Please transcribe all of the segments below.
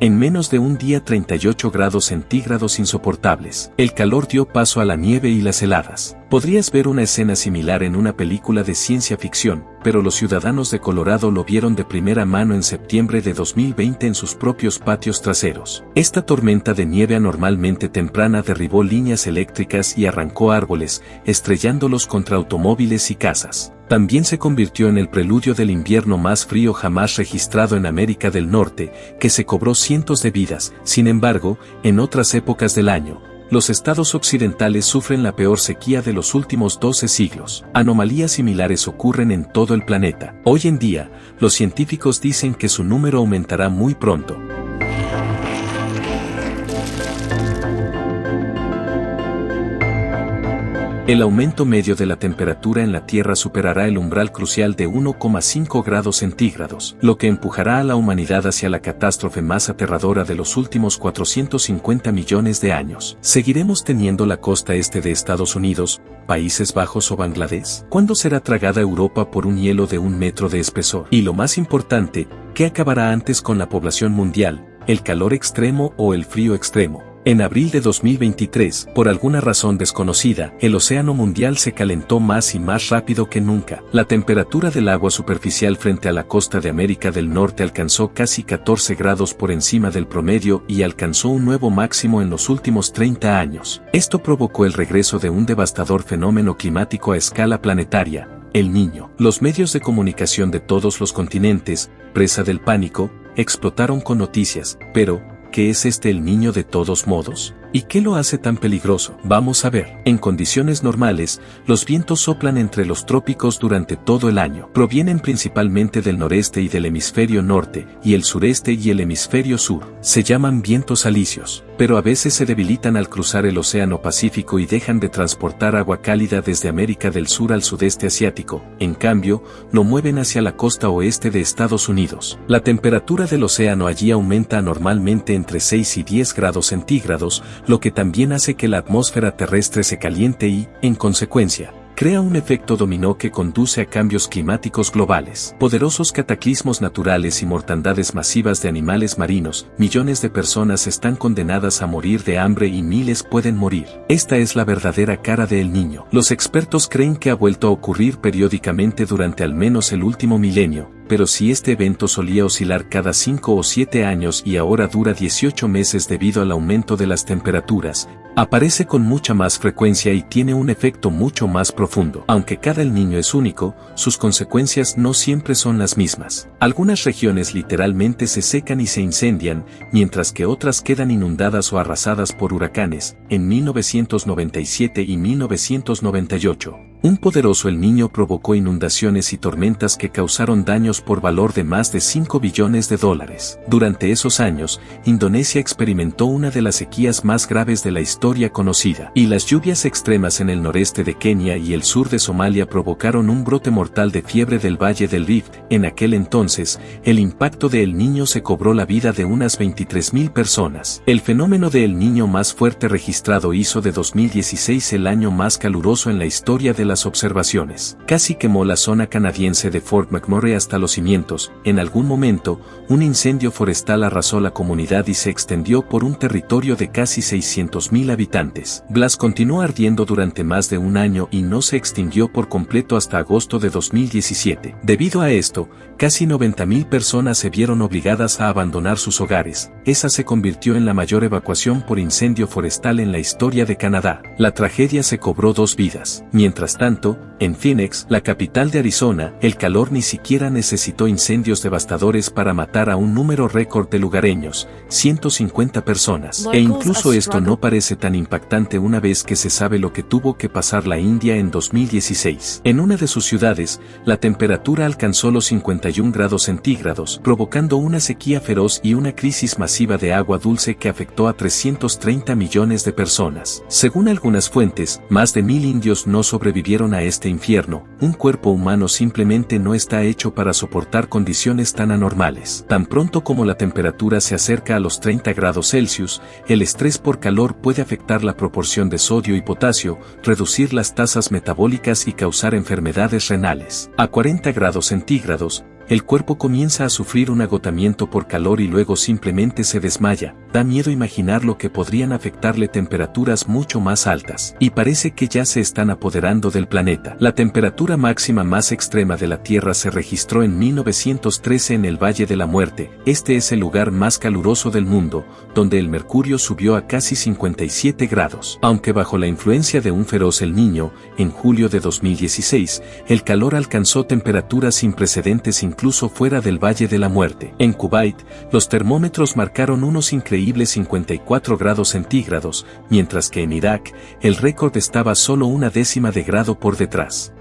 En menos de un día 38 grados centígrados insoportables. El calor dio paso a la nieve y las heladas. Podrías ver una escena similar en una película de ciencia ficción, pero los ciudadanos de Colorado lo vieron de primera mano en septiembre de 2020 en sus propios patios traseros. Esta tormenta de nieve anormalmente temprana derribó líneas eléctricas y arrancó árboles, estrellándolos contra automóviles y casas. También se convirtió en el preludio del invierno más frío jamás registrado en América del Norte, que se cobró cientos de vidas. Sin embargo, en otras épocas del año, los estados occidentales sufren la peor sequía de los últimos 12 siglos. Anomalías similares ocurren en todo el planeta. Hoy en día, los científicos dicen que su número aumentará muy pronto. El aumento medio de la temperatura en la Tierra superará el umbral crucial de 1,5 grados centígrados, lo que empujará a la humanidad hacia la catástrofe más aterradora de los últimos 450 millones de años. ¿Seguiremos teniendo la costa este de Estados Unidos, Países Bajos o Bangladesh? ¿Cuándo será tragada Europa por un hielo de 1 metro de espesor? Y lo más importante, ¿qué acabará antes con la población mundial, el calor extremo o el frío extremo? En abril de 2023, por alguna razón desconocida, el océano mundial se calentó más y más rápido que nunca. La temperatura del agua superficial frente a la costa de América del Norte alcanzó casi 14 grados por encima del promedio y alcanzó un nuevo máximo en los últimos 30 años. Esto provocó el regreso de un devastador fenómeno climático a escala planetaria, el Niño. Los medios de comunicación de todos los continentes, presa del pánico, explotaron con noticias, pero ¿qué es el Niño de todos modos? ¿Y qué lo hace tan peligroso? Vamos a ver. En condiciones normales, los vientos soplan entre los trópicos durante todo el año. Provienen principalmente del noreste y del hemisferio norte, y el sureste y el hemisferio sur. Se llaman vientos alisios, pero a veces se debilitan al cruzar el Océano Pacífico y dejan de transportar agua cálida desde América del Sur al sudeste asiático. En cambio, lo mueven hacia la costa oeste de Estados Unidos. La temperatura del océano allí aumenta anormalmente entre 6 y 10 grados centígrados, lo que también hace que la atmósfera terrestre se caliente y, en consecuencia, crea un efecto dominó que conduce a cambios climáticos globales, poderosos cataclismos naturales y mortandades masivas de animales marinos. Millones de personas están condenadas a morir de hambre y miles pueden morir. Esta es la verdadera cara de El Niño. Los expertos creen que ha vuelto a ocurrir periódicamente durante al menos el último milenio, pero si este evento solía oscilar cada 5 o 7 años y ahora dura 18 meses debido al aumento de las temperaturas, aparece con mucha más frecuencia y tiene un efecto mucho más profundo. Aunque cada El Niño es único, sus consecuencias no siempre son las mismas. Algunas regiones literalmente se secan y se incendian, mientras que otras quedan inundadas o arrasadas por huracanes. En 1997 y 1998, un poderoso El Niño provocó inundaciones y tormentas que causaron daños por valor de más de $5 billones. Durante esos años, Indonesia experimentó una de las sequías más graves de la historia conocida, y las lluvias extremas en el noreste de Kenia y el sur de Somalia provocaron un brote mortal de fiebre del Valle del Rift. En aquel entonces, el impacto de El Niño se cobró la vida de unas 23,000 personas. El fenómeno de El Niño más fuerte registrado hizo de 2016 el año más caluroso en la historia de las observaciones. Casi quemó la zona canadiense de Fort McMurray hasta los cimientos. En algún momento, un incendio forestal arrasó la comunidad y se extendió por un territorio de casi 600,000 habitantes. Blas continuó ardiendo durante más de un año y no se extinguió por completo hasta agosto de 2017. Debido a esto, casi 90,000 personas se vieron obligadas a abandonar sus hogares. Esa se convirtió en la mayor evacuación por incendio forestal en la historia de Canadá. La tragedia se cobró 2 vidas. Mientras tanto, en Phoenix, la capital de Arizona, el calor ni siquiera necesitó incendios devastadores para matar a un número récord de lugareños, 150 personas. E incluso esto no parece tan impactante una vez que se sabe lo que tuvo que pasar la India en 2016. En una de sus ciudades, la temperatura alcanzó los 51 grados centígrados, provocando una sequía feroz y una crisis masiva de agua dulce que afectó a 330 millones de personas. Según algunas fuentes, más de 1,000 indios no sobrevivieron a este infierno. Un cuerpo humano simplemente no está hecho para soportar condiciones tan anormales. Tan pronto como la temperatura se acerca a los 30 grados Celsius, el estrés por calor puede afectar la proporción de sodio y potasio, reducir las tasas metabólicas y causar enfermedades renales. A 40 grados centígrados, el cuerpo comienza a sufrir un agotamiento por calor y luego simplemente se desmaya. Da miedo imaginar lo que podrían afectarle temperaturas mucho más altas. Y parece que ya se están apoderando del planeta. La temperatura máxima más extrema de la Tierra se registró en 1913 en el Valle de la Muerte. Este es el lugar más caluroso del mundo, donde el mercurio subió a casi 57 grados. Aunque bajo la influencia de un feroz El Niño, en julio de 2016, el calor alcanzó temperaturas sin precedentes incluso fuera del Valle de la Muerte. En Kuwait, los termómetros marcaron unos increíbles 54 grados centígrados, mientras que en Irak, el récord estaba solo una décima de grado por detrás.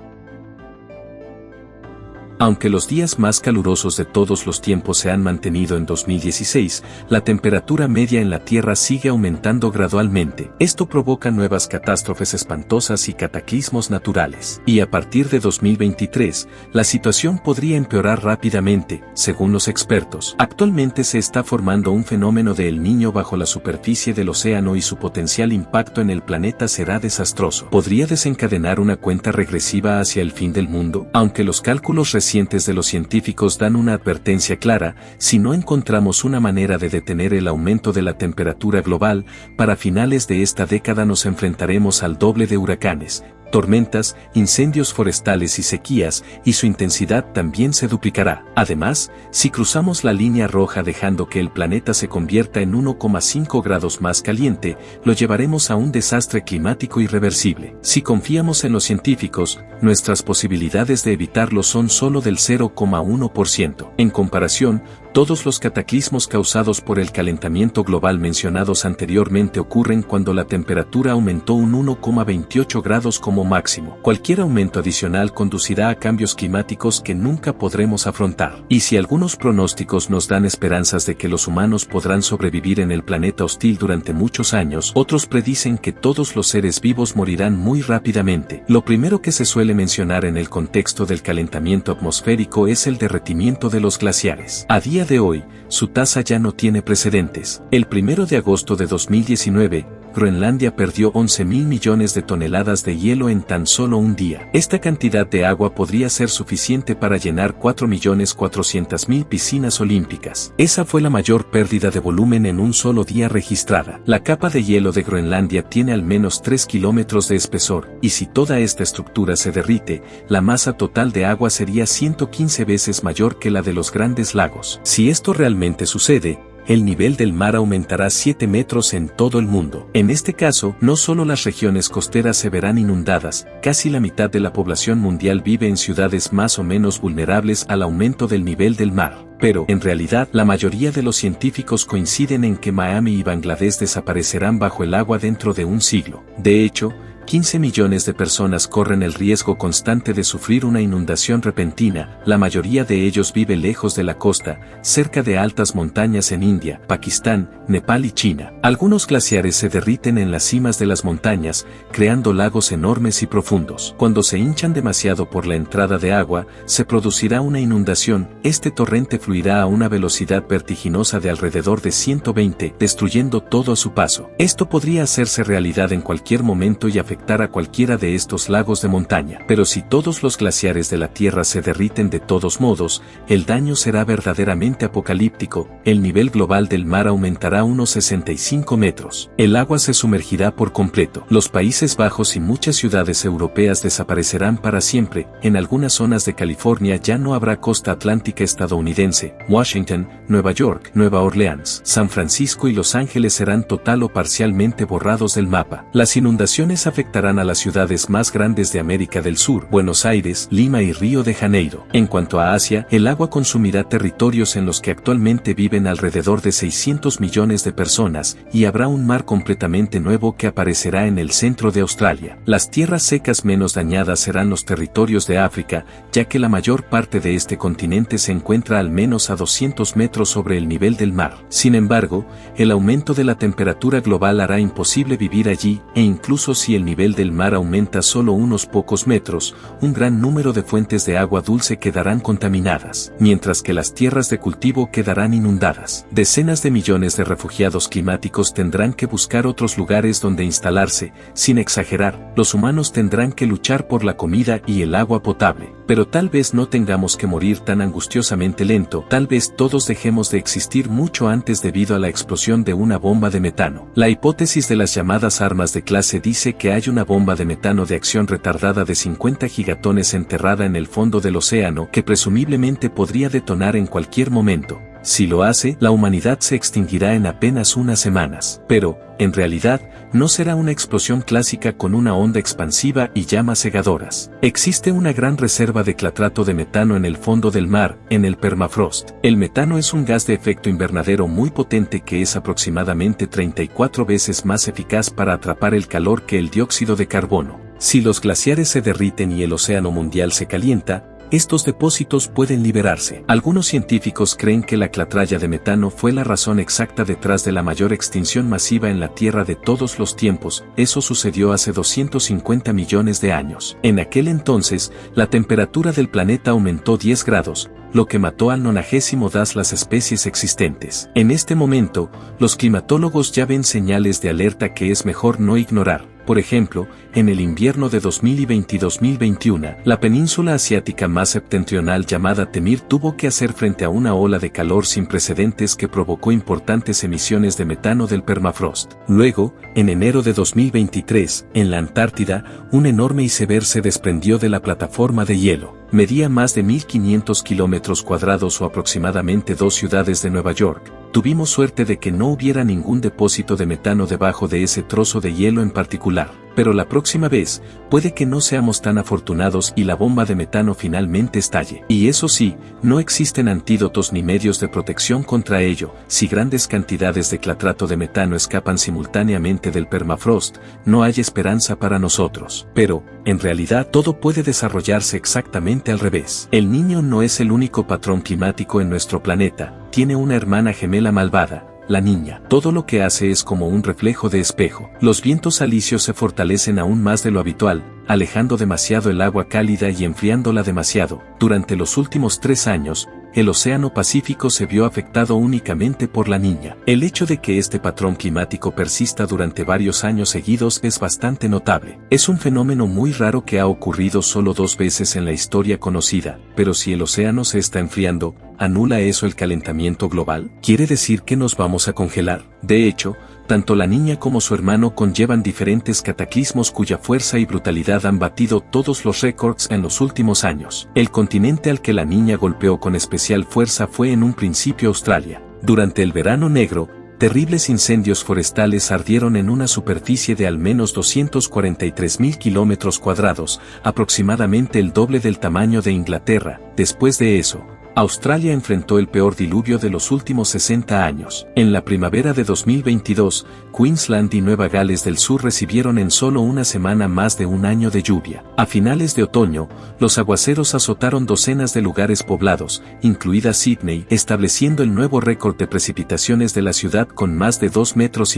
Aunque los días más calurosos de todos los tiempos se han mantenido en 2016, la temperatura media en la Tierra sigue aumentando gradualmente. Esto provoca nuevas catástrofes espantosas y cataclismos naturales. Y a partir de 2023, la situación podría empeorar rápidamente, según los expertos. Actualmente se está formando un fenómeno de El Niño bajo la superficie del océano y su potencial impacto en el planeta será desastroso. ¿Podría desencadenar una cuenta regresiva hacia el fin del mundo? Aunque los cálculos recientes de los científicos dan una advertencia clara: si no encontramos una manera de detener el aumento de la temperatura global, para finales de esta década nos enfrentaremos al doble de huracanes, tormentas, incendios forestales y sequías, y su intensidad también se duplicará. Además, si cruzamos la línea roja dejando que el planeta se convierta en 1,5 grados más caliente, lo llevaremos a un desastre climático irreversible. Si confiamos en los científicos, nuestras posibilidades de evitarlo son solo del 0,1%. En comparación, todos los cataclismos causados por el calentamiento global mencionados anteriormente ocurren cuando la temperatura aumentó un 1,28 grados como máximo. Cualquier aumento adicional conducirá a cambios climáticos que nunca podremos afrontar. Y si algunos pronósticos nos dan esperanzas de que los humanos podrán sobrevivir en el planeta hostil durante muchos años, otros predicen que todos los seres vivos morirán muy rápidamente. Lo primero que se suele mencionar en el contexto del calentamiento atmosférico es el derretimiento de los glaciares. A día de hoy, su tasa ya no tiene precedentes. El 1 de agosto de 2019, Groenlandia perdió 11.000 millones de toneladas de hielo en tan solo un día. Esta cantidad de agua podría ser suficiente para llenar 4.400.000 piscinas olímpicas. Esa fue la mayor pérdida de volumen en un solo día registrada. La capa de hielo de Groenlandia tiene al menos 3 kilómetros de espesor, y si toda esta estructura se derrite, la masa total de agua sería 115 veces mayor que la de los grandes lagos. Si esto realmente sucede, el nivel del mar aumentará 7 metros en todo el mundo. En este caso, no solo las regiones costeras se verán inundadas, casi la mitad de la población mundial vive en ciudades más o menos vulnerables al aumento del nivel del mar. Pero, en realidad, la mayoría de los científicos coinciden en que Miami y Bangladesh desaparecerán bajo el agua dentro de un siglo. De hecho, 15 millones de personas corren el riesgo constante de sufrir una inundación repentina. La mayoría de ellos vive lejos de la costa, cerca de altas montañas en India, Pakistán, Nepal y China. Algunos glaciares se derriten en las cimas de las montañas, creando lagos enormes y profundos. Cuando se hinchan demasiado por la entrada de agua, se producirá una inundación. Este torrente fluirá a una velocidad vertiginosa de alrededor de 120, destruyendo todo a su paso. Esto podría hacerse realidad en cualquier momento y afectar a cualquiera de estos lagos de montaña. Pero si todos los glaciares de la Tierra se derriten de todos modos, el daño será verdaderamente apocalíptico. El nivel global del mar aumentará unos 65 metros. El agua se sumergirá por completo. Los Países Bajos y muchas ciudades europeas desaparecerán para siempre. En algunas zonas de California ya no habrá costa atlántica estadounidense. Washington, Nueva York, Nueva Orleans, San Francisco y Los Ángeles serán total o parcialmente borrados del mapa. Las inundaciones afectarán a las ciudades más grandes de América del Sur, Buenos Aires, Lima y Río de Janeiro. En cuanto a Asia, el agua consumirá territorios en los que actualmente viven alrededor de 600 millones de personas, y habrá un mar completamente nuevo que aparecerá en el centro de Australia. Las tierras secas menos dañadas serán los territorios de África, ya que la mayor parte de este continente se encuentra al menos a 200 metros sobre el nivel del mar. Sin embargo, el aumento de la temperatura global hará imposible vivir allí, e incluso si el nivel del mar aumenta solo unos pocos metros, un gran número de fuentes de agua dulce quedarán contaminadas, mientras que las tierras de cultivo quedarán inundadas. Decenas de millones de refugiados climáticos tendrán que buscar otros lugares donde instalarse. Sin exagerar, los humanos tendrán que luchar por la comida y el agua potable. Pero tal vez no tengamos que morir tan angustiosamente lento, tal vez todos dejemos de existir mucho antes debido a la explosión de una bomba de metano. La hipótesis de las llamadas armas de clase dice que hay una bomba de metano de acción retardada de 50 gigatones enterrada en el fondo del océano que presumiblemente podría detonar en cualquier momento. Si lo hace, la humanidad se extinguirá en apenas unas semanas. Pero, en realidad, no será una explosión clásica con una onda expansiva y llamas cegadoras. Existe una gran reserva de clatrato de metano en el fondo del mar, en el permafrost. El metano es un gas de efecto invernadero muy potente que es aproximadamente 34 veces más eficaz para atrapar el calor que el dióxido de carbono. Si los glaciares se derriten y el océano mundial se calienta, estos depósitos pueden liberarse. Algunos científicos creen que la clatralla de metano fue la razón exacta detrás de la mayor extinción masiva en la Tierra de todos los tiempos. Eso sucedió hace 250 millones de años. En aquel entonces, la temperatura del planeta aumentó 10 grados, lo que mató al 90º das las especies existentes. En este momento, los climatólogos ya ven señales de alerta que es mejor no ignorar. Por ejemplo, en el invierno de 2020 y 2021, la península asiática más septentrional llamada Temir tuvo que hacer frente a una ola de calor sin precedentes que provocó importantes emisiones de metano del permafrost. Luego, en enero de 2023, en la Antártida, un enorme iceberg se desprendió de la plataforma de hielo. Medía más de 1.500 kilómetros cuadrados o aproximadamente 2 ciudades de Nueva York. Tuvimos suerte de que no hubiera ningún depósito de metano debajo de ese trozo de hielo en particular. Pero la próxima vez, puede que no seamos tan afortunados y la bomba de metano finalmente estalle. Y eso sí, no existen antídotos ni medios de protección contra ello. Si grandes cantidades de clatrato de metano escapan simultáneamente del permafrost, no hay esperanza para nosotros. Pero, en realidad, todo puede desarrollarse exactamente al revés. El Niño no es el único patrón climático en nuestro planeta, tiene una hermana gemela malvada, la Niña. Todo lo que hace es como un reflejo de espejo. Los vientos alisios se fortalecen aún más de lo habitual, alejando demasiado el agua cálida y enfriándola demasiado. Durante los últimos 3 años, el Océano Pacífico se vio afectado únicamente por la Niña. El hecho de que este patrón climático persista durante varios años seguidos es bastante notable. Es un fenómeno muy raro que ha ocurrido solo 2 veces en la historia conocida, pero si el océano se está enfriando, ¿anula eso el calentamiento global? ¿Quiere decir que nos vamos a congelar? De hecho, tanto la Niña como su hermano conllevan diferentes cataclismos cuya fuerza y brutalidad han batido todos los récords en los últimos años. El continente al que la Niña golpeó con especial fuerza fue en un principio Australia. Durante el verano negro, terribles incendios forestales ardieron en una superficie de al menos 243.000 kilómetros cuadrados, aproximadamente el doble del tamaño de Inglaterra. Después de eso, Australia enfrentó el peor diluvio de los últimos 60 años. En la primavera de 2022, Queensland y Nueva Gales del Sur recibieron en solo una semana más de un año de lluvia. A finales de otoño, los aguaceros azotaron docenas de lugares poblados, incluida Sydney, estableciendo el nuevo récord de precipitaciones de la ciudad con más de 2,5 metros.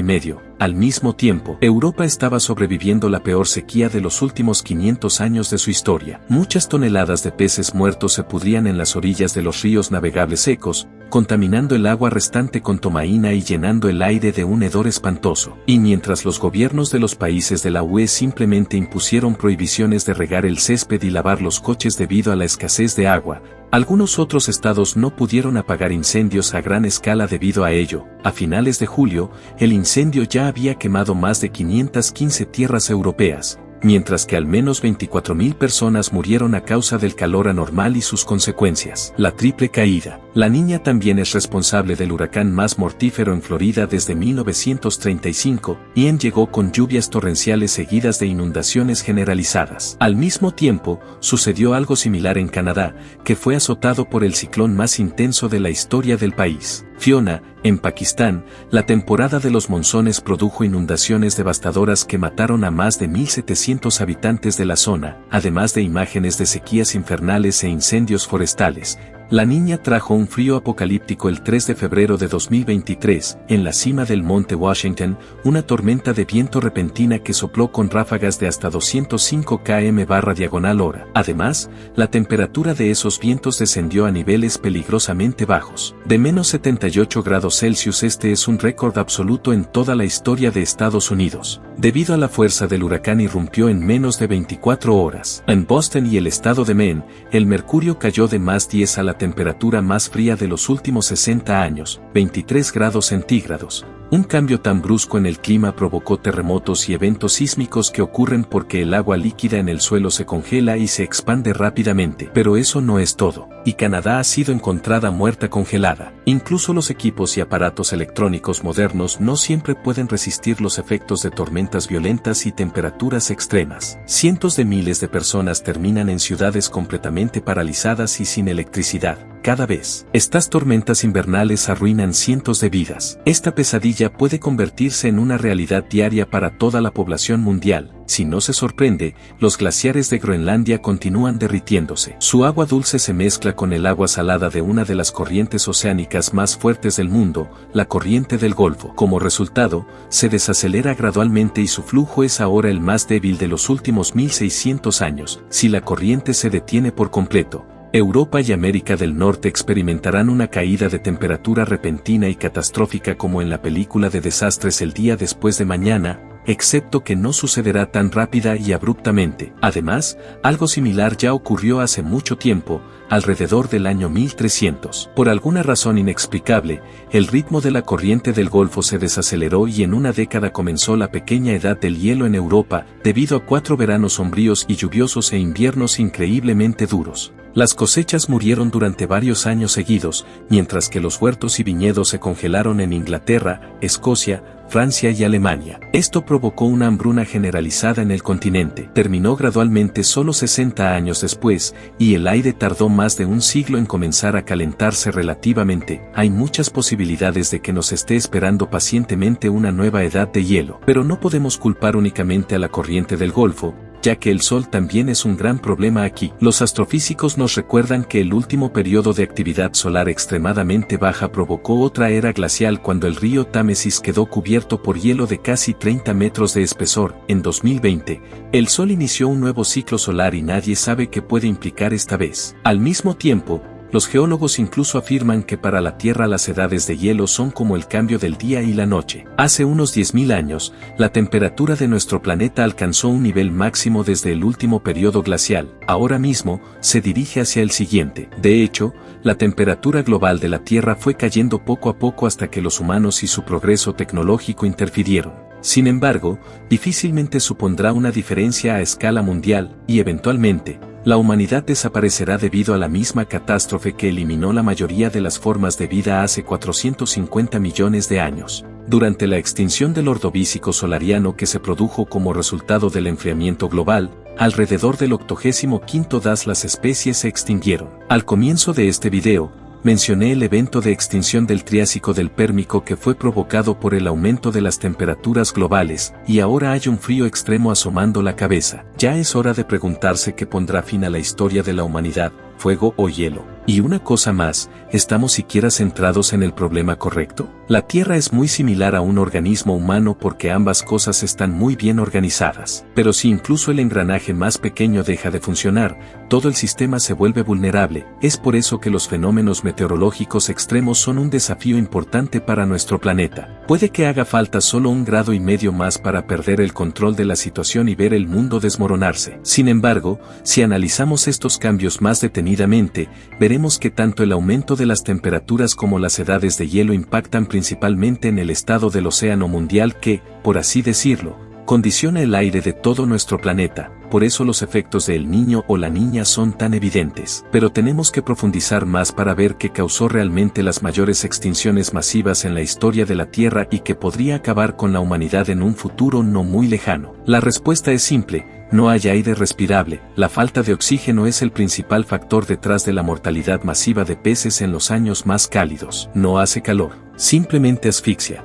Al mismo tiempo, Europa estaba sobreviviendo la peor sequía de los últimos 500 años de su historia. Muchas toneladas de peces muertos se pudrían en las orillas de los ríos navegables secos, contaminando el agua restante con tomaína y llenando el aire de un hedor espantoso. Y mientras los gobiernos de los países de la UE simplemente impusieron prohibiciones de regar el césped y lavar los coches debido a la escasez de agua, algunos otros estados no pudieron apagar incendios a gran escala debido a ello. A finales de julio, el incendio ya había quemado más de 515 tierras europeas, mientras que al menos 24.000 personas murieron a causa del calor anormal y sus consecuencias. La triple caída. La Niña también es responsable del huracán más mortífero en Florida desde 1935, Ian llegó con lluvias torrenciales seguidas de inundaciones generalizadas. Al mismo tiempo, sucedió algo similar en Canadá, que fue azotado por el ciclón más intenso de la historia del país. Fiona, en Pakistán, la temporada de los monzones produjo inundaciones devastadoras que mataron a más de 1.700 habitantes de la zona, además de imágenes de sequías infernales e incendios forestales, La Niña trajo un frío apocalíptico el 3 de febrero de 2023, en la cima del monte Washington, una tormenta de viento repentina que sopló con ráfagas de hasta 205 km/h. Además, la temperatura de esos vientos descendió a niveles peligrosamente bajos. De menos 78 grados Celsius. Este es un récord absoluto en toda la historia de Estados Unidos. Debido a la fuerza del huracán irrumpió en menos de 24 horas. En Boston y el estado de Maine, el mercurio cayó de +10 a la temperatura más fría de los últimos 60 años, 23 grados centígrados. Un cambio tan brusco en el clima provocó terremotos y eventos sísmicos que ocurren porque el agua líquida en el suelo se congela y se expande rápidamente. Pero eso no es todo. Y Canadá ha sido encontrada muerta congelada. Incluso los equipos y aparatos electrónicos modernos no siempre pueden resistir los efectos de tormentas violentas y temperaturas extremas. Cientos de miles de personas terminan en ciudades completamente paralizadas y sin electricidad. Cada vez, estas tormentas invernales arruinan cientos de vidas. Esta pesadilla puede convertirse en una realidad diaria para toda la población mundial. Si no se sorprende, los glaciares de Groenlandia continúan derritiéndose. Su agua dulce se mezcla con el agua salada de una de las corrientes oceánicas más fuertes del mundo, la corriente del Golfo. Como resultado, se desacelera gradualmente y su flujo es ahora el más débil de los últimos 1600 años. Si la corriente se detiene por completo, Europa y América del Norte experimentarán una caída de temperatura repentina y catastrófica como en la película de desastres El día después de mañana, excepto que no sucederá tan rápida y abruptamente. Además, algo similar ya ocurrió hace mucho tiempo, alrededor del año 1300. Por alguna razón inexplicable, el ritmo de la corriente del Golfo se desaceleró y en una década comenzó la pequeña edad del hielo en Europa, debido a 4 veranos sombríos y lluviosos e inviernos increíblemente duros. Las cosechas murieron durante varios años seguidos, mientras que los huertos y viñedos se congelaron en Inglaterra, Escocia, Francia y Alemania. Esto provocó una hambruna generalizada en el continente. Terminó gradualmente solo 60 años después, y el aire tardó más de un siglo en comenzar a calentarse relativamente. Hay muchas posibilidades de que nos esté esperando pacientemente una nueva edad de hielo. Pero no podemos culpar únicamente a la corriente del Golfo, ya que el Sol también es un gran problema aquí. Los astrofísicos nos recuerdan que el último periodo de actividad solar extremadamente baja provocó otra era glacial cuando el río Támesis quedó cubierto por hielo de casi 30 metros de espesor. En 2020, el Sol inició un nuevo ciclo solar y nadie sabe qué puede implicar esta vez. Al mismo tiempo, los geólogos incluso afirman que para la Tierra las edades de hielo son como el cambio del día y la noche. Hace unos 10.000 años, la temperatura de nuestro planeta alcanzó un nivel máximo desde el último periodo glacial. Ahora mismo, se dirige hacia el siguiente. De hecho, la temperatura global de la Tierra fue cayendo poco a poco hasta que los humanos y su progreso tecnológico interfirieron. Sin embargo, difícilmente supondrá una diferencia a escala mundial, y eventualmente, la humanidad desaparecerá debido a la misma catástrofe que eliminó la mayoría de las formas de vida hace 450 millones de años. Durante la extinción del Ordovícico solariano que se produjo como resultado del enfriamiento global, alrededor del 85º las especies se extinguieron. Al comienzo de este video, mencioné el evento de extinción del Triásico del Pérmico que fue provocado por el aumento de las temperaturas globales, y ahora hay un frío extremo asomando la cabeza. Ya es hora de preguntarse qué pondrá fin a la historia de la humanidad, fuego o hielo. Y una cosa más, ¿estamos siquiera centrados en el problema correcto? La Tierra es muy similar a un organismo humano porque ambas cosas están muy bien organizadas. Pero si incluso el engranaje más pequeño deja de funcionar, todo el sistema se vuelve vulnerable. Es por eso que los fenómenos meteorológicos extremos son un desafío importante para nuestro planeta. Puede que haga falta solo 1,5 grados más para perder el control de la situación y ver el mundo desmoronarse. Sin embargo, si analizamos estos cambios más detenidamente, veremos que tanto el aumento de las temperaturas como las edades de hielo impactan principalmente en el estado del océano mundial que, por así decirlo, condiciona el aire de todo nuestro planeta. Por eso los efectos de El Niño o La Niña son tan evidentes. Pero tenemos que profundizar más para ver qué causó realmente las mayores extinciones masivas en la historia de la Tierra y que podría acabar con la humanidad en un futuro no muy lejano. La respuesta es simple: no hay aire respirable. La falta de oxígeno es el principal factor detrás de la mortalidad masiva de peces en los años más cálidos. No hace calor, simplemente asfixia.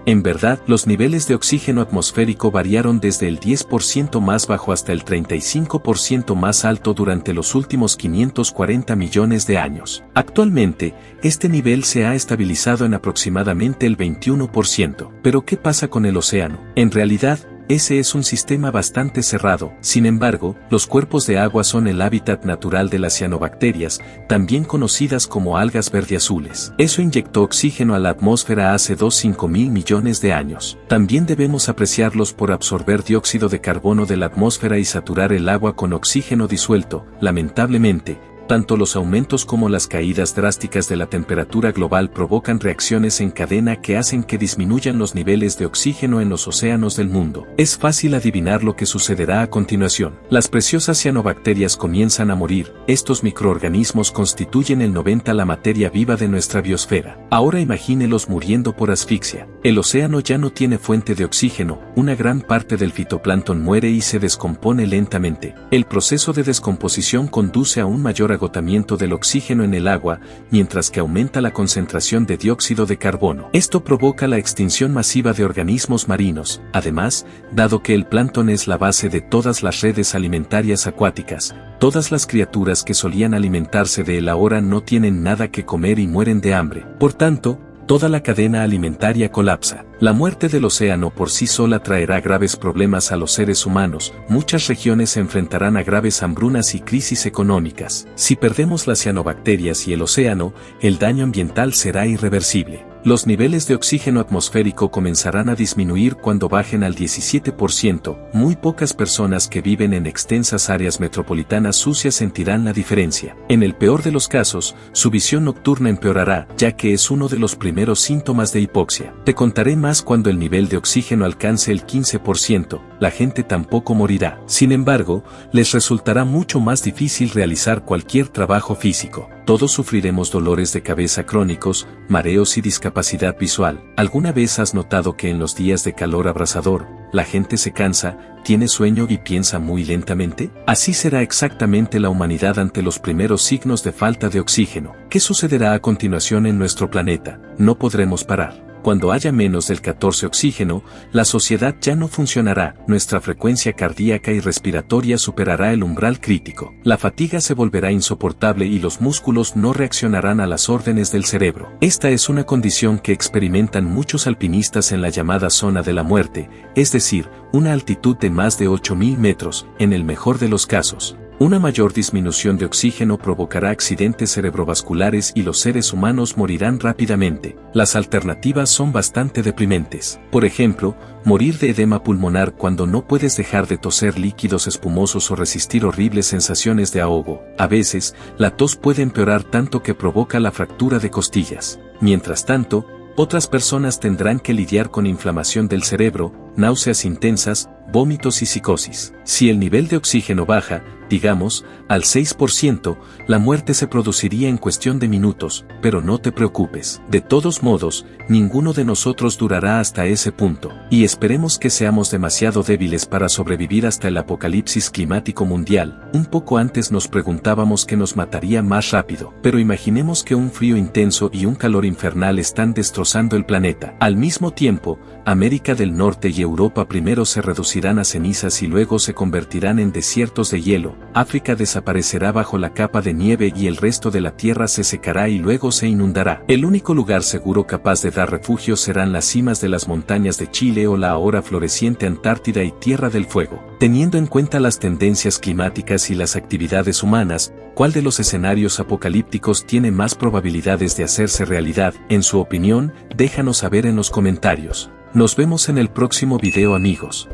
En verdad, los niveles de oxígeno atmosférico variaron desde el 10% más bajo hasta el 35% más alto durante los últimos 540 millones de años. Actualmente, este nivel se ha estabilizado en aproximadamente el 21%. Pero ¿qué pasa con el océano? En realidad, ese es un sistema bastante cerrado. Sin embargo, los cuerpos de agua son el hábitat natural de las cianobacterias, también conocidas como algas verdeazules. Eso inyectó oxígeno a la atmósfera hace 2,5 millones de años. También debemos apreciarlos por absorber dióxido de carbono de la atmósfera y saturar el agua con oxígeno disuelto. Lamentablemente, tanto los aumentos como las caídas drásticas de la temperatura global provocan reacciones en cadena que hacen que disminuyan los niveles de oxígeno en los océanos del mundo. Es fácil adivinar lo que sucederá a continuación. Las preciosas cianobacterias comienzan a morir. Estos microorganismos constituyen el 90% la materia viva de nuestra biosfera. Ahora imagínelos muriendo por asfixia. El océano ya no tiene fuente de oxígeno, una gran parte del fitoplancton muere y se descompone lentamente. El proceso de descomposición conduce a un mayor agotamiento del oxígeno en el agua, mientras que aumenta la concentración de dióxido de carbono. Esto provoca la extinción masiva de organismos marinos. Además, dado que el plancton es la base de todas las redes alimentarias acuáticas, todas las criaturas que solían alimentarse de él ahora no tienen nada que comer y mueren de hambre. Por tanto, toda la cadena alimentaria colapsa. La muerte del océano por sí sola traerá graves problemas a los seres humanos. Muchas regiones se enfrentarán a graves hambrunas y crisis económicas. Si perdemos las cianobacterias y el océano, el daño ambiental será irreversible. Los niveles de oxígeno atmosférico comenzarán a disminuir cuando bajen al 17%. Muy pocas personas que viven en extensas áreas metropolitanas sucias sentirán la diferencia. En el peor de los casos, su visión nocturna empeorará, ya que es uno de los primeros síntomas de hipoxia. Te contaré más cuando el nivel de oxígeno alcance el 15%. La gente tampoco morirá. Sin embargo, les resultará mucho más difícil realizar cualquier trabajo físico. Todos sufriremos dolores de cabeza crónicos, mareos y discapacidad visual. ¿Alguna vez has notado que en los días de calor abrasador, la gente se cansa, tiene sueño y piensa muy lentamente? Así será exactamente la humanidad ante los primeros signos de falta de oxígeno. ¿Qué sucederá a continuación en nuestro planeta? No podremos parar. Cuando haya menos del 14 oxígeno, la sociedad ya no funcionará, nuestra frecuencia cardíaca y respiratoria superará el umbral crítico. La fatiga se volverá insoportable y los músculos no reaccionarán a las órdenes del cerebro. Esta es una condición que experimentan muchos alpinistas en la llamada zona de la muerte, es decir, una altitud de más de 8.000 metros, en el mejor de los casos. Una mayor disminución de oxígeno provocará accidentes cerebrovasculares y los seres humanos morirán rápidamente. Las alternativas son bastante deprimentes. Por ejemplo, morir de edema pulmonar cuando no puedes dejar de toser líquidos espumosos o resistir horribles sensaciones de ahogo. A veces, la tos puede empeorar tanto que provoca la fractura de costillas. Mientras tanto, otras personas tendrán que lidiar con inflamación del cerebro, náuseas intensas, vómitos y psicosis. Si el nivel de oxígeno baja, digamos, al 6%, la muerte se produciría en cuestión de minutos, pero no te preocupes. De todos modos, ninguno de nosotros durará hasta ese punto, y esperemos que seamos demasiado débiles para sobrevivir hasta el apocalipsis climático mundial. Un poco antes nos preguntábamos qué nos mataría más rápido, pero imaginemos que un frío intenso y un calor infernal están destrozando el planeta. Al mismo tiempo, América del Norte y Europa primero se reducirán a cenizas y luego se convertirán en desiertos de hielo. África desaparecerá bajo la capa de nieve y el resto de la tierra se secará y luego se inundará. El único lugar seguro capaz de dar refugio serán las cimas de las montañas de Chile o la ahora floreciente Antártida y Tierra del Fuego. Teniendo en cuenta las tendencias climáticas y las actividades humanas, ¿cuál de los escenarios apocalípticos tiene más probabilidades de hacerse realidad? En su opinión, déjanos saber en los comentarios. Nos vemos en el próximo video, amigos.